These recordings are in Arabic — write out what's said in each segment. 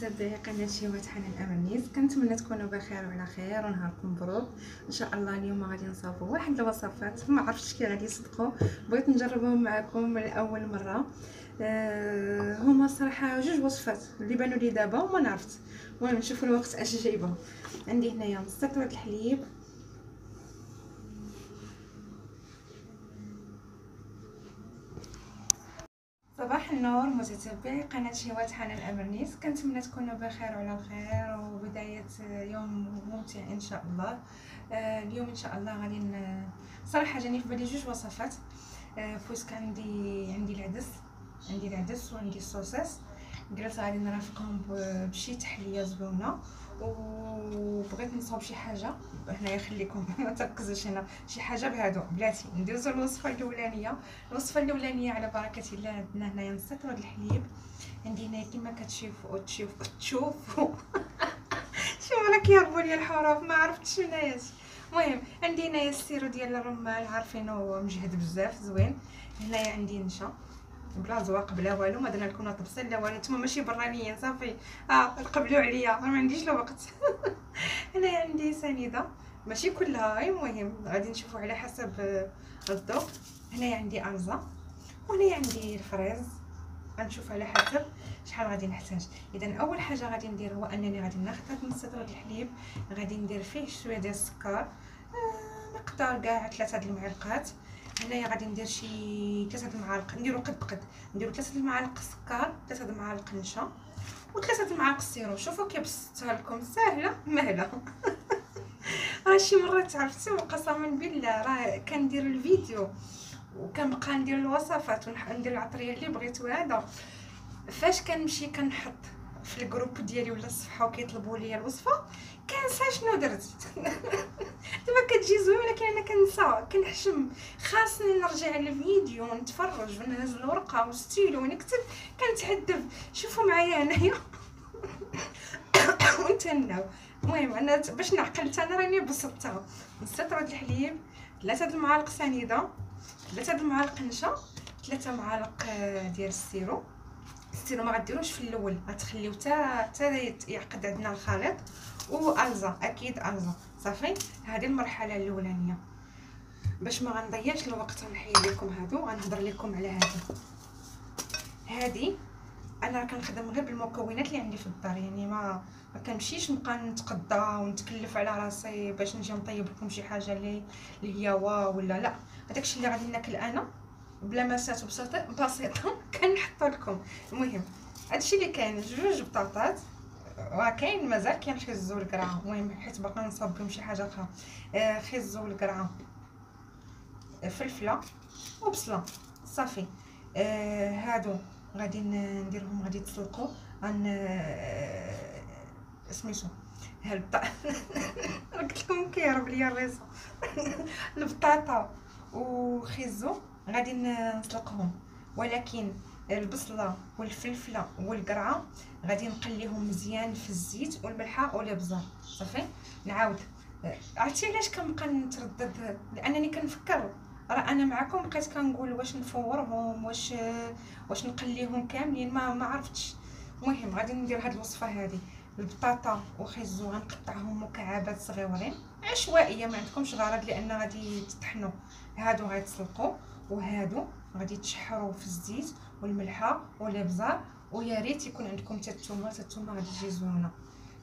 متابعي قناه شيوات حنان امانيس، كنتمنى تكونوا بخير وعلى خير ونهاركم مبروك ان شاء الله. اليوم غادي نصاوبوا واحد الوصفات ما عرفتش كي غادي يصدقوا، بغيت نجربهم معكم لاول مره. هما صراحه جوج وصفات اللي بانوا لي دابا وما نعرفت. المهم نشوفوا الوقت اش جايبهم. عندي هنايا نص لتر الحليب، صباح النور متتبعي قناه شيوات حنان امرنيس، كنتمنى تكونوا بخير وعلى الخير وبدايه يوم ممتع ان شاء الله. اليوم ان شاء الله غادي صراحه جاني في بالي جوج وصفات. بويسك عندي العدس وعندي الصوصاص. قلت غادي نرافقهم بشي تحليه زوينه، وبغيت نصاوب شي حاجه هنايا. خليكم ما تركزوش هنا، شي حاجه بهادو بلاتي. ندوزو الوصفه الاولانيه. على بركه الله. عندنا هنايا نص لتر الحليب. عندي هنايا كما كتشوفوا شي مرة كيهربوا لي الحروف ما عرفتش منايا. المهم عندي هنايا السيرو ديال الرمان، عارفينه مجهد بزاف زوين. هنايا عندي نشا بلا زواق بلا والو، ما درنا لكم طبسيل لا والو، نتوما ماشي برانيين صافي. قبلوا عليا ما عنديش الوقت. هنايا عندي سنيده ماشي كلها، المهم غادي نشوفوا على حسب الذوق. هنايا عندي ارزه، وهنايا عندي الفريز. غنشوف على حسب شحال غادي نحتاج. اذا اول حاجه غادي ندير هو انني غادي ناخذ هاد نص لتر الحليب، غادي ندير فيه شويه ديال السكر، مقدار كاع 3 المعالق. هنايا غادي ندير شي 3 المعالق، نديرو قد نديرو 3 المعالق سكر، 3 المعالق نشا، و3 المعالق السيرو. شوفوا كي بسطتها لكم ساهله مهله. راه شي مرات عرفتوا قسما بالله راه كندير الفيديو وكنبقى ندير الوصفات وندير العطريه اللي بغيتو. هذا فاش كنمشي كنحط في الجروب ديالي ولا الصفحه وكيطلبوا لي الوصفه كنسى شنو درت. دابا كتجي زوينه ولكن انا كنسى، كنحشم. خاصني نرجع للفيديو ونتفرج ونهز الورقه وستيلو ونكتب، كنتحدف. شوفوا معايا هنايا ونتناو. المهم انا باش نعقل انا راني بسطتها. نص لتر الحليب، 3 المعالق سنيده، 3 المعالق نشا، 3 معالق ديال السيرو ما غديروش في الاول، غتخليو حتى يعقد عندنا الخليط. وارزه، اكيد ارزه صافي. هذه المرحله الاولانيه. باش ما غنضيعش الوقت غنحيد لكم هادو، غنهضر لكم على هادي. انا كنخدم غير بالمكونات اللي عندي في الدار، يعني ما كنمشيش نبقى نتقضى ونتكلف على راسي باش نجي نطيب لكم شي حاجه اللي هي واو ولا لا. هداكشي اللي غادي ناكل انا بلا مسات بسيطه كنحطو لكم. المهم هادشي اللي كاين، جوج بطاطات، وكاين مازال كاين خيزو والقرعه. المهم حيت باقا نصاوب لكم شي حاجه اخرى. خيزو والقرعه، فلفله وبصله صافي. هادو غادي نديرهم، غادي يتسلقوا. سميتو قلت لكم كيهرب ليا الريصه. البطاطا وخيزو غادي نسلقهم، ولكن البصله والفلفله والقرعه غادي نقليهم مزيان في الزيت والملحه والابزار صافي. نعاود، عرفتي علاش كنبقى نتردد؟ لانني كنفكر راه انا معكم بقيت كنقول واش نفورهم واش نقليهم كاملين، ما عرفتش. المهم غادي ندير هاد الوصفه هذه. البطاطا وخيزو غنقطعهم مكعبات صغيورين عشوائيه، ما عندكمش غرض لان غادي تطحنوا. هادو غيتسلقوا وهادو غادي تشحروا في الزيت والملحه والابزار، ويا ريت يكون عندكم حتى الثومه غادي تجي زوينه.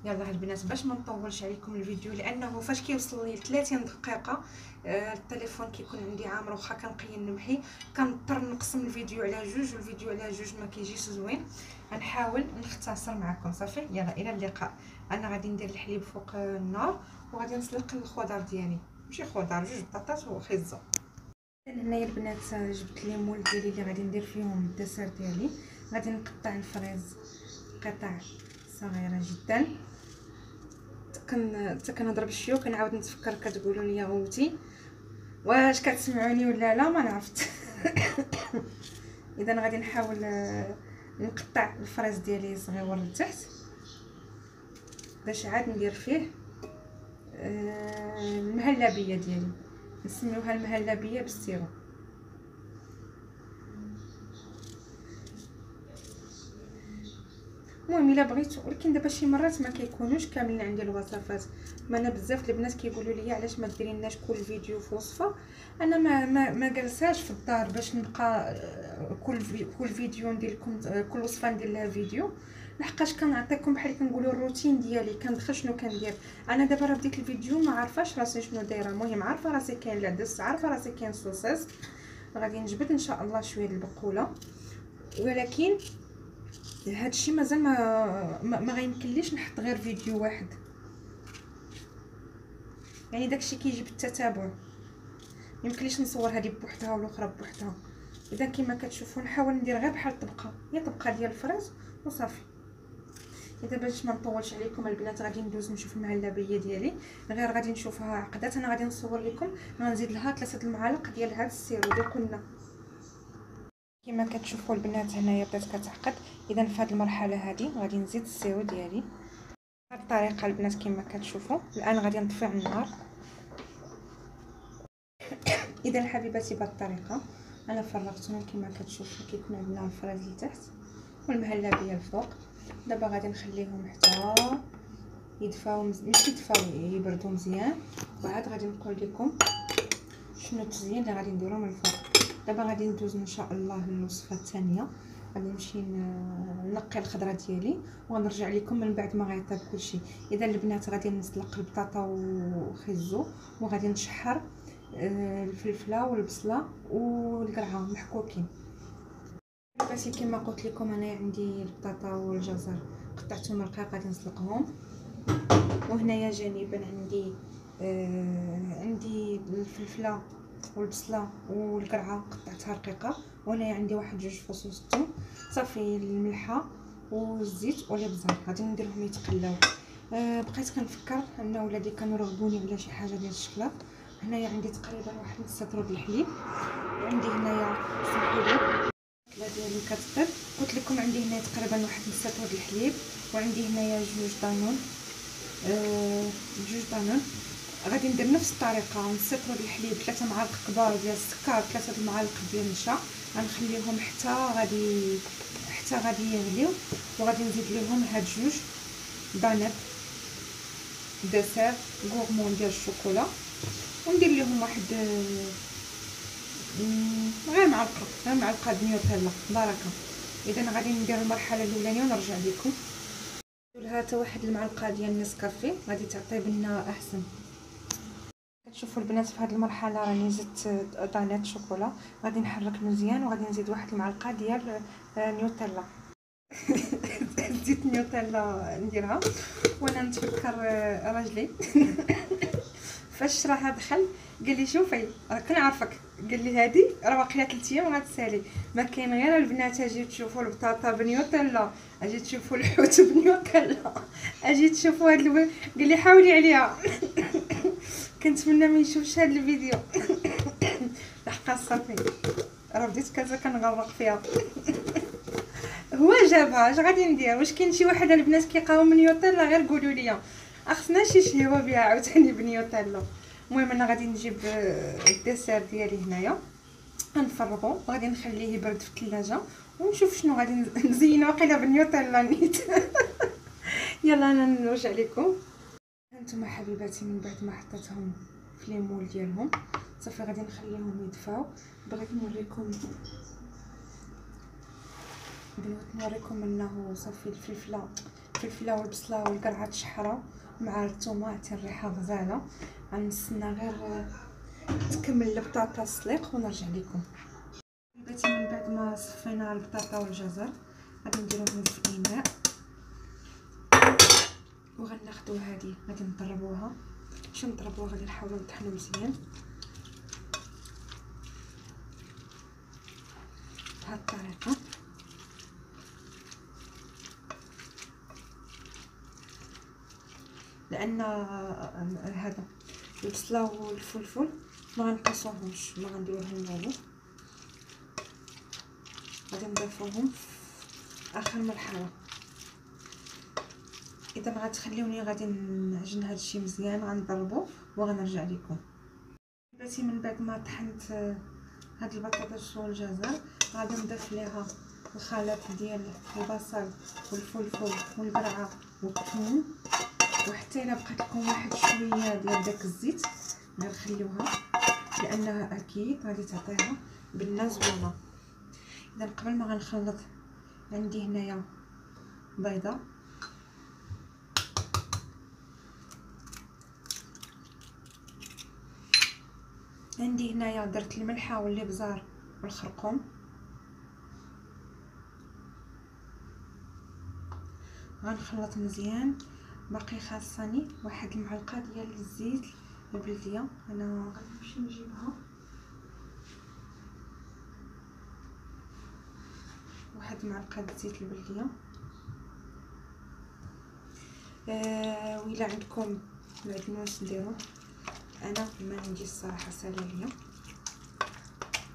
يلا البنات باش ما نطولش عليكم الفيديو، لانه فاش كيوصل لي 30 دقيقه التليفون كيكون عندي عامر، واخا كنقيل نمحي كنضطر نقسم الفيديو على جوج، والفيديو على جوج ما كيجيش زوين. غنحاول نختصر معكم صافي. يلا الى اللقاء. انا غادي ندير الحليب فوق النار وغادي نسلق الخضر ديالي، ماشي خضر، جوج بطاطات وخيزو. هنايا البنات جبت الليمون ديالي اللي غادي ندير فيهم الدسر ديالي. غادي نقطع الفريز قطع صغيره جدا. كنهضر بالشيو كنعاود نتفكر، كتقولوا لي غوتي واش كتسمعوني ولا لا، ما عرفت. اذا غادي نحاول نقطع الفريز ديالي صغيور لتحت باش عاد ندير فيه المهلبيه ديالي، نسميوها المهلبيه بالسيرو. المهم الا بغيتو، ولكن دابا شي مرات ما كيكونوش كاملين عندي الوصفات. ما انا بزاف البنات كيقولوا لي علاش ما ديريناش كل فيديو في وصفه. انا ما جلساش في الدار باش نبقى كل فيديو ندير لكم، كل وصفه ندير لها فيديو، لحقاش كنعطيكم بحال كنقولوا الروتين ديالي، كندخل شنو كندير. انا دابا راه بديت الفيديو ما عارفاش راسي شنو دايره. المهم عارفه راسي كاين العدس، عارفه راسي كاين الصوصيص، غادي نجبد ان شاء الله شويه البقوله، ولكن هادشي مازال ما غيمكنليش نحط غير فيديو واحد، يعني داكشي كيجيب التتابع. يمكنليش نصور هذه بوحدها والاخرى بوحدها. اذا كما كتشوفوا نحاول ندير غير بحال الطبقه، هي طبقه ديال الفريز وصافي. اذا باش ما نطولش عليكم البنات غادي ندوز نشوف المهلبيه ديالي، غير غادي نشوفها عقدات. انا غادي نصور لكم، غنزيد لها 3 المعالق ديال هذا السيرو ديال كلنا. كما كتشوفوا البنات هنايا بدات كتعقد. اذا في هذه المرحله هذه غادي نزيد السيرو ديالي بهذه الطريقه البنات. كما كتشوفوا الان غادي نطفي على النار. اذا حبيباتي بهذه الطريقه انا فرغتهم. كما كتشوفوا كيكون عندنا الفريز لتحت والمهلبيه الفوق. دابا غادي نخليهم حتى يدفاو مش يدفاو، يبردوا مزيان. وعاد غادي نقول لكم شنو التزيين اللي غادي نديرو من الفوق. دابا غادي ندوز ان شاء الله للوصفه الثانيه. غادي نمشي نقي الخضره ديالي ونرجع لكم من بعد ما غيطيب كلشي. اذا البنات غادي نسلق البطاطا وخيزو، وغادي نشحر الفلفله والبصله والقرعه محكوكين. بس كما قلت لكم انا عندي البطاطا والجزر قطعتهم رقيق غادي نسلقهم. وهنايا جانبا عندي الفلفله والبصله والقرعه قطعتها رقيقه. وهنايا عندي واحد 2 فصوص الثوم. صافي الملحه والزيت والابزار غادي نديرهم يتقلاو. بقيت كنفكر ان ولادي كانوا رغبوني على شي حاجه ديال الشكلاط. هنايا عندي تقريبا واحد نص لتر الحليب، وعندي هنايا الحليب ديالي كتطيب. قلت لكم عندي هنا تقريبا واحد نص لتر الحليب، وعندي هنايا 2 دانون. 2 دانون غادي ندير نفس الطريقه، نص لتر الحليب، 3 معالق كبار ديال السكر، 3 المعالق ديال النشا. غنخليهم حتى غادي يغليو، وغادي نزيد لهم هاد 2 دانات دسر غورمون ديال الشوكولا، وندير لهم واحد غير معلقه نيوتيلا بركه. اذا غادي ندير المرحله الاولانيه ونرجع لكم. لها حتى واحد المعلقه ديال نسكافيه غادي تعطي بنا احسن. كتشوفوا البنات في هذه المرحله راني زدت دانات شوكولا. غادي نحرك مزيان وغادي نزيد واحد المعلقه ديال نيوتيلا. زيت نيوتيلا نديرها وانا نتفكر راجلي فاش راها دخل قال لي شوفي كنعرفك، قال لي هذه راه واقيلا 3 ايام غتسالي. ما كاين غير البنات اجي تشوفوا البطاطا بنيوتيلا، اجي تشوفوا الحوت بنيوتيلا، اجي تشوفوا هاد قال لي حاولي عليها. كنتمنى ما يشوفش هاد الفيديو. لحقا صافي راه بديت كذا كنغرق فيها. هو جابها، اش غادي ندير؟ واش كاين شي واحد البنات كيقاوم نيوتيلا؟ غير قولوا لي، خصنا شي شهوه بها عاوتاني بنيوتيلا. المهم انا غادي نجيب الديسير ديالي هنايا غنفرغو وغادي نخليه يبرد في الثلاجه ونشوف شنو غادي نزينو. واقيلا بنيوتيلا نيت. يلا انا نرجع لكم. هانتوما حبيباتي من بعد ما حطيتهم في ليمول ديالهم صافي غادي نخليهم يدفاو. بغيت نوريكم انه صافي الفلفله والبصله والقرعه تشحروا مع الثومه حتى الريحه غزاله. غنستنى غير تكمل البطاطا السليق ونرجع لكم. حبيباتي من بعد ما صفينا البطاطا والجزر غادي نديروهم في الاناء وغناخدو هذه غادي نضربوها. باش نضربوها غادي نحاولوا نطحنوا مزيان بهذه الطريقه. لان هذا البصله والفلفل ما غنقصوهمش، ما غنديروهم والو، غادي نضيفوهم في اخر مرحله. اذا غتخليوني غادي نعجن هذا الشيء مزيان غنضربو وغنرجع لكم. بلاتي من بعد ما طحنت هاد البطاطس والجزر غادي نضيف ليها الخليط ديال البصل والفلفل والقرعه والثوم، وحتى الا بقات لكم واحد شويه ديال داك الزيت غير خليوها، لانها اكيد غادي تعطيها بنه زوينه. اذا قبل ما غنخلط عندي هنايا بيضه، عندي هنايا درت الملحه والابزار والخرقوم، غنخلط مزيان. باقي خاصني واحد المعلقه ديال الزيت البلديه، انا غنمشي نجيبها، واحد المعلقه زيت البلديه. وإلا عندكم العدنوس ديروه، انا ما عندي الصراحه سالا ليا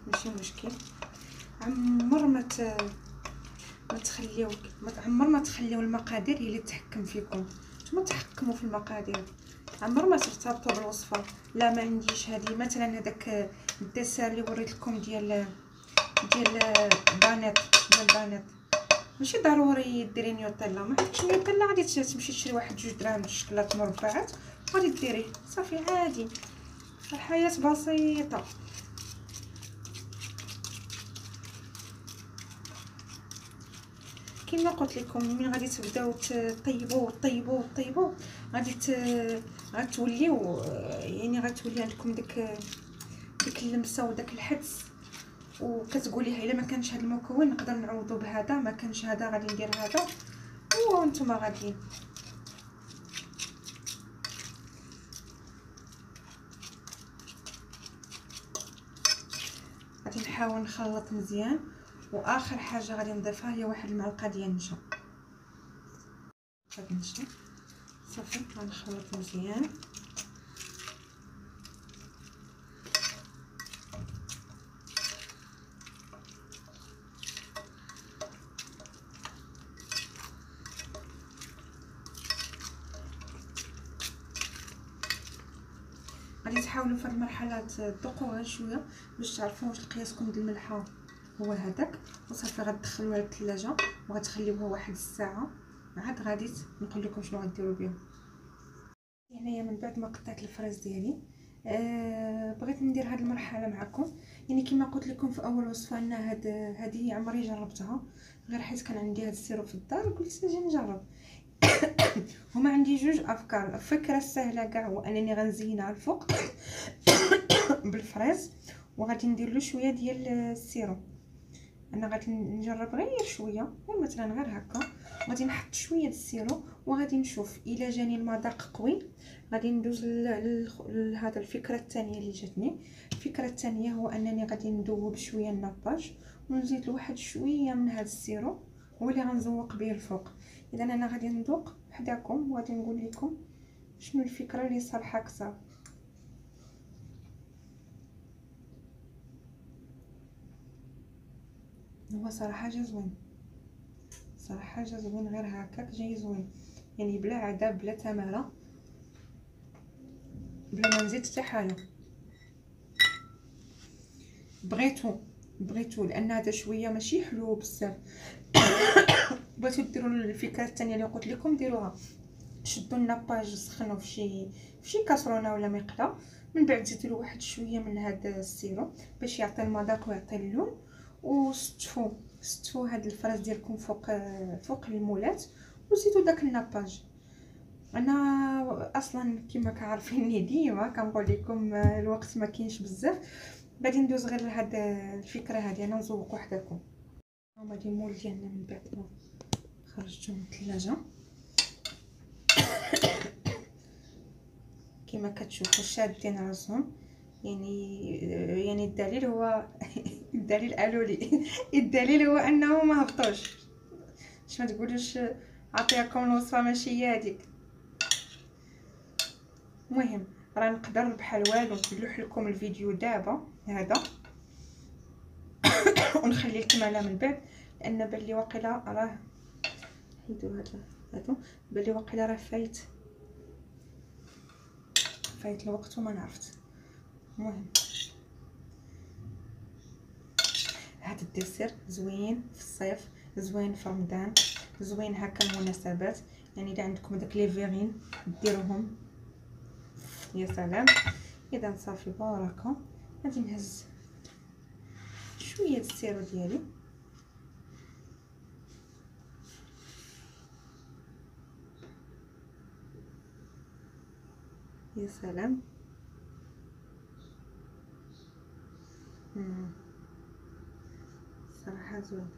ماشي مشكل. عمر ما تخليو عمر ما تخليو المقادير هي اللي تحكم فيكم، نتوما تحكموا في المقادير، عمر ما ترتبطوا بالوصفه. لا ما عنديش هذه مثلا، هذاك الدسر اللي وريت لكم ديال بانيت ماشي ضروري ديري نيوتيلا. ما عندكش نيوتيلا غادي تمشي تشري واحد 2 دراهم الشكلاط مربعات غادي ديريه صافي عادي. الحياه بسيطه. كما قلت لكم، من غادي تبداو طيبوا غتوليو يعني غتولي عندكم ديك اللمسه وداك الحدس، وكتقولي الا ما كانش هذا المكون نقدر نعوضو بهذا، ما كانش هذا غادي ندير هذا، وانتم غاديين. غادي نحاول نخلط مزيان، واخر حاجه غادي نضيفها هي واحد المعلقه ديال النشا. هاد النشا صافي غنخلط مزيان. غادي تحاولوا في هذه المرحله تذوقوا غير شويه باش تعرفوا واش قياسكم ديال الملحه هو هذاك، وصافي غتدخلوها للثلاجه وغتخليوها واحد الساعه، عاد غادي نقول لكم شنو غديروا بهم. هنايا من بعد ما قطعت الفراز ديالي بغيت ندير هذه المرحله معكم. يعني كما قلت لكم في اول وصفه ان هذه عمري جربتها، غير حيت كان عندي هذا السيرو في الدار قلت نجي نجرب. هما عندي جوج افكار. الفكره السهله كاع هو انني غنزينها على الفوق بالفريز، وغادي ندير له شويه ديال السيرو. انا غادي نجرب غير شويه، مثلا غير هكا، غادي نحط شويه ديال السيرو وغادي نشوف الا جاني المذاق قوي غادي ندوز لهذا الفكره الثانيه اللي جاتني. الفكره الثانيه هو انني غادي ندوب شويه الناباج ونزيد له واحد شويه من هذا السيرو هو اللي غنزوق به الفوق. اذا انا غادي نذوق حداكم وغادي نقول لكم شنو الفكره اللي صالحه اكثر. هو صراحه جا زوين، صراحه جا زوين، غير هكاك جاي زوين، يعني بلا عذاب بلا تماره بلا ما نزيد حتى حاجه. بغيتو لان هذا شويه ماشي حلو بزاف. بغيتو ديروا الفكره الثانيه اللي قلت لكم ديروها، شدوا الناباج سخنوا في شي كاسرونه ولا مقله، من بعد زيدوا له واحد شويه من هذا السيرو باش يعطي المذاق ويعطي اللون، وستفوا هاد الفراز ديالكم فوق المولات وزيدوا داك الناباج. انا اصلا كما كعارفيني ديما كنقول لكم الوقت ما كاينش بزاف، غادي ندوز غير لهاد الفكره هذه انا نزوق وحدكم. هما لي مول ديالنا من بعد ما خرجتهم من الثلاجه كما كتشوفوا شادين راسهم، يعني الدليل هو الدليل قالوا لي الدليل هو انه ما هبطوش. باش ما تقولوش عطيكم الوصفه ماشي هي هذيك. المهم راه نقدر بحال والو نلوح لكم الفيديو دابا هذا ونخلي لكم على من بعد، لان بان لي واقيلا راه حيدوا هادو بان لي واقيلا راه فايت الوقت وما عرفت. المهم واحد الديسير زوين في الصيف، زوين في رمضان، زوين هكا المناسبات. يعني اذا عندكم داك لي فيغين ديروهم يا سلام. اذا صافي بركه. غادي نهز شويه السيرو ديالي، يا سلام. صراحه زوين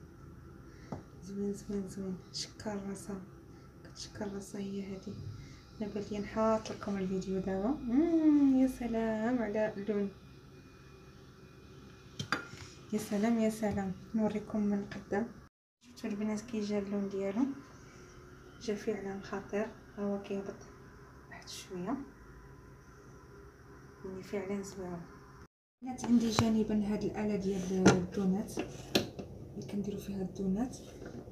زوين زوين زوين. شكر راسها، كتشكر راسها هي هذه. انا بان لي نحط لكم الفيديو دابا. يا سلام على اللون، يا سلام يا سلام. نوريكم من قدام. شفتوا البنات كي جا اللون ديالو، جا فعلا خطير. هو كيهبط واحد شويه، يعني فعلا زوين. بنات عندي جانبا هاد الاله ديال الدونات اللي كنديروا فيها الدونات،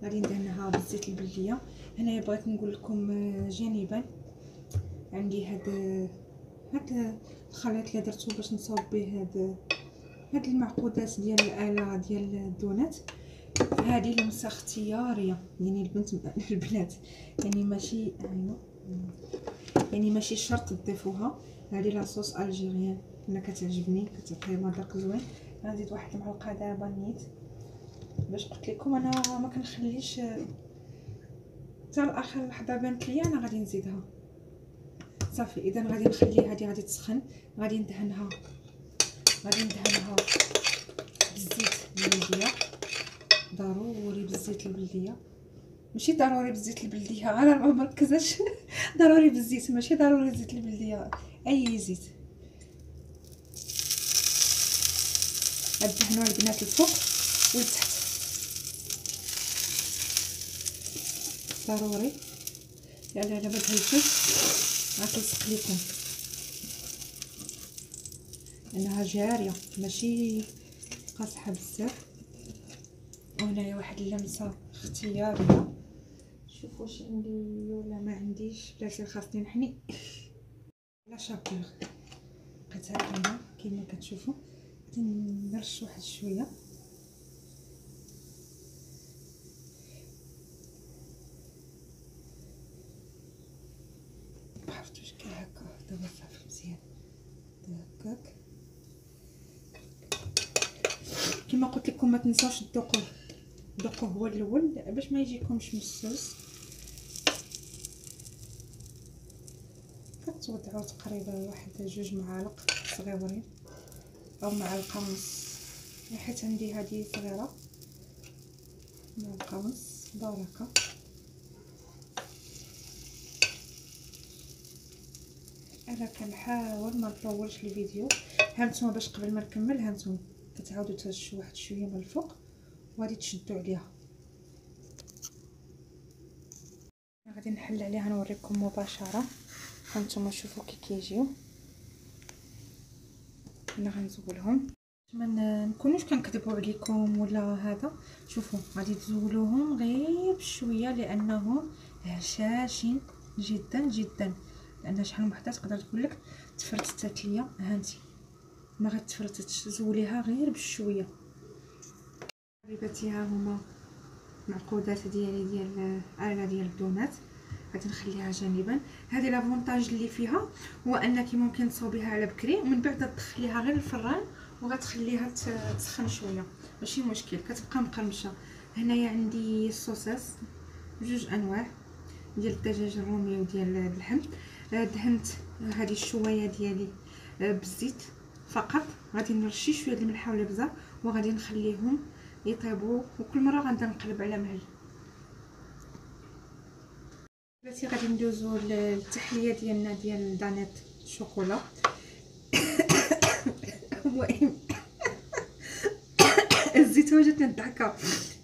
غادي ندهنها بالزيت البلديه. هنايا بغيت نقول لكم جانبا عندي هاد الخليط اللي درتو باش نصاوب به هاد المعقودات ديال الاله ديال الدونات. هذه لمسه اختياريه، يعني البنات يعني ماشي يعني ماشي شرط تضيفوها. هذه لاصوص الجيريان انا كتعجبني، كتعطي مذاق زوين. غنزيد واحد المعلقه دابا نيت، باش قلت لكم انا ما كنخليش حتى لاخر لحظه بانت ليا انا غادي نزيدها. صافي اذا غادي نخليها هذه غادي تسخن. غادي ندهنها بالزيت البلديه. ضروري بالزيت البلديه، ماشي ضروري بالزيت البلديه، انا ما مركزاش ضروري بالزيت، ماشي ضروري زيت البلديه، اي زيت. ندهنوا البنات الفوق والتحت ضروري، لان الا ما دهنتوش غتلصق لكم، انها جاريه ماشي قاصحه بزاف. وهنايا واحد اللمسه اختياريه. شوفوا واش عندي ولا ما عنديش، بلاتي خاصني نحني على شابور. بقيت هكا كيما كتشوفوا. غادي نرش واحد شويه، عرفتوا واش كاين هكا. دابا صافي مزيان هكاك. كما قلت لكم ما تنساوش تذوقوه هو الاول باش ما يجيكمش مسوس. كتوضعوا تقريبا واحد 2 معالق صغيورين او معلقه ونص، حيت عندي هذه صغيره. معلقه ونص بركه. انا كنحاول ما نطولش الفيديو. هانتوما باش قبل ما نكمل، هانتوما كتعاودوا ترشوا واحد شويه من الفوق وغادي تشدوا عليها. غادي نحل عليها نوريكم مباشره. هانتوما شوفوا كي كيجيو. انا غنزولهم ما نكونوش كنكذبوا عليكم ولا هذا. شوفوا غادي تزولوهم غير بشويه لانهم هشاشين جدا جدا. لان شحال من وحده تقدر تقول لك تفرتت ليا، هانتي ما غتفرتتش، زوليها غير بشويه. حبيباتي ها هما المعقودات ديالي ديال الاله ديال الدونات. غادي نخليها جانبا. هذه لافونتاج اللي فيها هو انك ممكن تصوبيها على بكري ومن بعد تدخليها غير الفران وغتخليها تسخن شويه، ماشي مشكل، كتبقى مقرمشه. هنايا عندي الصوصاص 2 انواع ديال الدجاج الرومي وديال اللحم. دهنت هذه الشوايه ديالي بالزيت فقط. غادي نرشي شويه د الملح والابزه وغادي نخليهم يطيبوا، وكل مره غنبدا نقلب على مهل. دلوقتي غادي ندوزو للتحليه ديالنا ديال دانيت الشوكولا. المهم الزيت وجدتني الضحكه.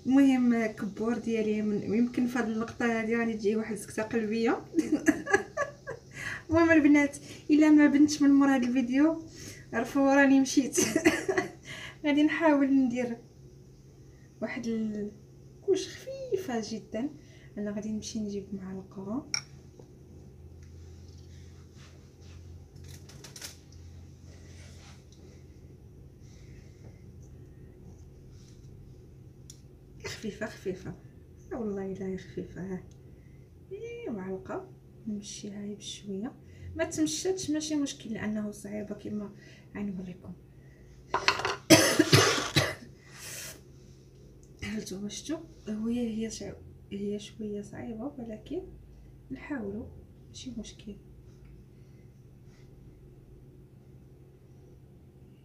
المهم كبور ديالي يمكن في هذه اللقطه هذه غادي تجي واحد السكته قلبيه. المهم البنات الا ما بنتش من مور هذا الفيديو عرفوا راني مشيت. غادي نحاول ندير واحد كلش خفيفه جدا. انا غادي نمشي نجيب معلقه. خفيفه خفيفه، والله الا هي خفيفه. ها هي معلقه نمشيها هي بشويه، ما تمشاتش ماشي مشكل لانه صعيبه كما غنوريكم. هانتوما شفتوا هي شويه صعيبه ولكن نحاولوا ماشي مشكل،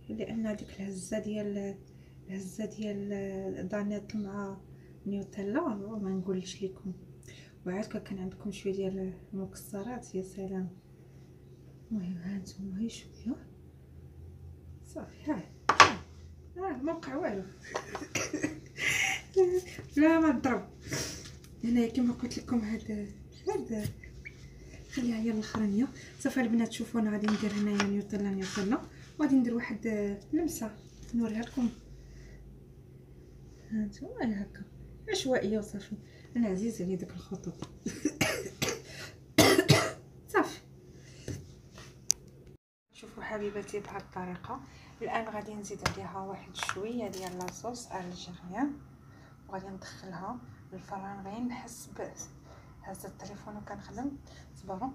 لان ديك الهزه ديال دانيت مع نيوتيلا ما نقولش لكم. وعاد كان عندكم شويه ديال المكسرات يا سلام. المهم هانتوما هي شويه صافي. ها ما وقع والو. لا ما نضرب هنايا كما قلت لكم. هاد خليها هي الاخرانيه. صافي البنات شوفوا انا غادي ندير هنايا نيوتيلا وغادي ندير واحد لمسه نوريها لكم. هانتوما هكا عشوائيه وصافي. انا عزيز عليا داك الخطوط. صافي شوفوا حبيباتي بهاد الطريقه. الان غادي نزيد عليها واحد شويه ديال لاصوص الجيريان وغادي ندخلها للفران. غير نحس هز التليفون وكنخدم صبروا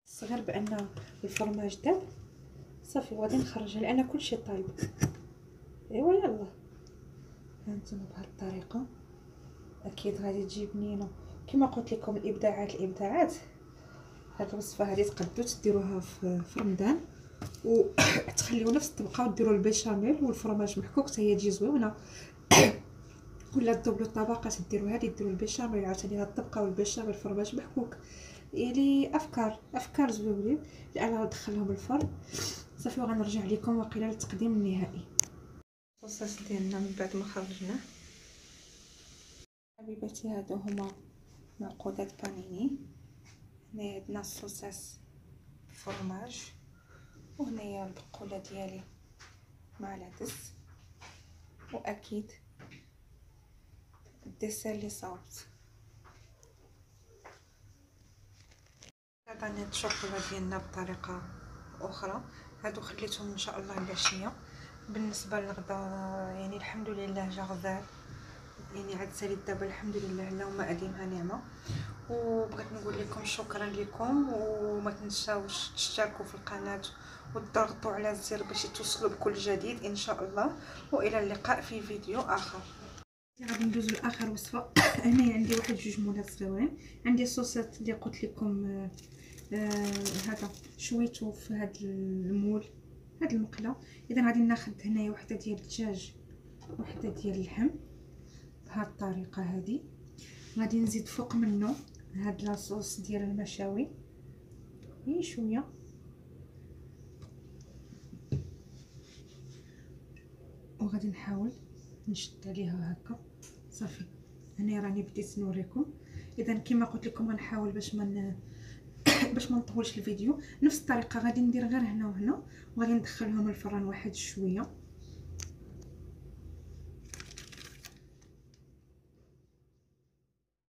صغير بان الفرماج داب. صافي وغادي نخرجها لان كلشي طايب. ايوا يلا هانتوما بهاد الطريقه اكيد غادي تجي بنينه. كما قلت لكم الابداعات هاد الوصفه هذه تقدروا ديروها في رمضان وتخليو نفس الطبقه وديروا البيشاميل والفرماج محكوك حتى هي تجي زوينه. ولا تدبلوا الطبقات ديروا هذه ديروا البيشاميل عاوتاني هاد الطبقه والبيشاميل الفرماج محكوك. يعني افكار زوينين. الان غندخلهم الفرن صافي وغنرجع لكم وقيله للتقديم النهائي. الصوص ديالنا من بعد ما خرجناه حبيباتي هادو هما معقودات بانيني. هنايا عندنا الصوصاص فرماج وهنايا البقوله ديالي مع العدس واكيد الديسير اللي صاوبت. غادي الشوكولا ديالنا بطريقه اخرى. هادو خليتهم ان شاء الله العشيه. بالنسبه للغدا يعني الحمد لله جا غزال، يعني عاد ساليت دابا الحمد لله اللهم اديمها نعمه. وبغيت نقول لكم شكرا لكم وما تنساوش تشتركوا في القناه وتضغطوا على الزر باش توصلوا بكل جديد ان شاء الله. والى اللقاء في فيديو اخر. غادي ندوزو لاخر وصفه. هنا عندي واحد جوج مولات زوين. عندي الصوصات اللي قلت لكم هذا شويتو في هذا المول هذا المقله. اذا غادي ناخذ هنايا وحده ديال الدجاج وحده ديال اللحم بهذه الطريقه هذه. غادي نزيد فوق منه هاد لاصوص ديال المشاوي غير شويه وغادي نحاول نشد عليها هكا. صافي هنا راني بديت نوريكم. اذا كما قلت لكم غنحاول باش ما نطولش الفيديو. نفس الطريقه غادي ندير غير هنا وهنا وغادي ندخلهم الفران واحد شويه